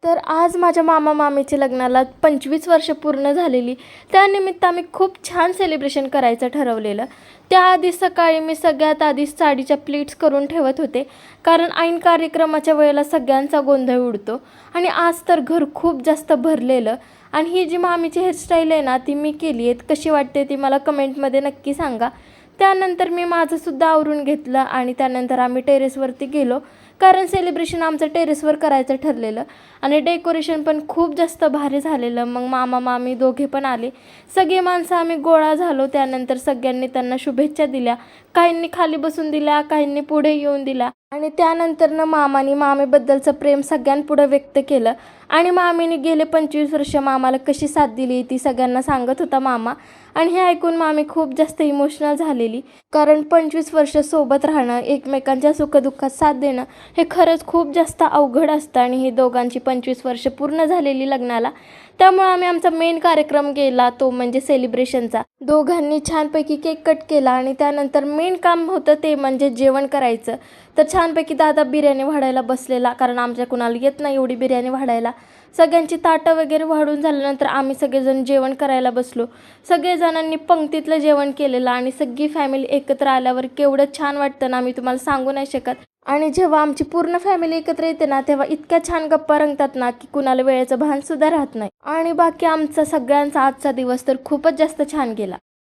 तर आज माझ्या मामा मामीच्या लग्नाला 25 वर्ष पूर्ण झालेली. त्यानिमित्त आम्ही खूप छान सेलिब्रेशन करायचं ठरवलेलं. त्याआधी सकाळी मी सगळ्यात आधी साडीच्या प्लीट्स करून ठेवत होते, कारण ऐन कार्यक्रमाच्या वेळेला सगळ्यांचा गोंधळ उडतो. आणि आज तर घर खूप जास्त भरलेलं. आणि ही जी मामीची हेअरस्टाईल आहे ना, ती मी केली आहे. कशी वाटते ती मला कमेंटमध्ये नक्की सांगा. त्यानंतर मी माझंसुद्धा आवरून घेतलं आणि त्यानंतर आम्ही टेरेसवरती गेलो, कारण सेलिब्रेशन आमचं टेरेसवर करायचं ठरलेलं. आणि डेकोरेशन पण खूप जास्त भारी झालेलं. मग मामा मामी दोघे पण आले. सगळे माणसं आम्ही गोळा झालो. त्यानंतर सगळ्यांनी त्यांना शुभेच्छा दिल्या. काहींनी खाली बसून दिल्या, काहींनी पुढे येऊन दिल्या. आणि त्यानंतर मामाने मामेबद्दलचं प्रेम सगळ्यांपुढं व्यक्त केलं. आणि मामीने गेले 25 वर्ष मामाला कशी साथ दिली ती सगळ्यांना सांगत होता मामा. आणि हे ऐकून मामी खूप जास्त इमोशनल झालेली, कारण 25 वर्ष सोबत राहणं, एकमेकांच्या सुखदुःखात साथ देणं हे खरंच खूप जास्त अवघड असतं. आणि ही दोघांची 25 वर्ष पूर्ण झालेली लग्नाला. त्यामुळे आम्ही आमचा मेन कार्यक्रम केला, तो म्हणजे सेलिब्रेशनचा. दोघांनी छानपैकी केक कट केला आणि त्यानंतर मेन काम होतं ते म्हणजे जेवण करायचं. तर छानपैकी दादा बिर्याणी वाढायला बसलेला, कारण आमच्या कुणाला येत नाही एवढी बिर्याणी वाढायला. सगळ्यांची ताटं वगैरे वाढून झाल्यानंतर आम्ही सगळेजण जेवण करायला बसलो. सगळेजणांनी पंक्तीतलं जेवण केलेलं आणि सगळी फॅमिली एकत्र आल्यावर केवढं छान वाटतं ना, मी तुम्हाला सांगू नाही शकत. आणि जेव्हा आमची पूर्ण फॅमिली एकत्र येते ना, तेव्हा इतक्या छान गप्पा रंगतात ना, की कुणाला वेळेचं भान सुद्धा राहत नाही. आणि बाकी आमचा सगळ्यांचा आजचा दिवस तर खूपच जास्त छान गेला.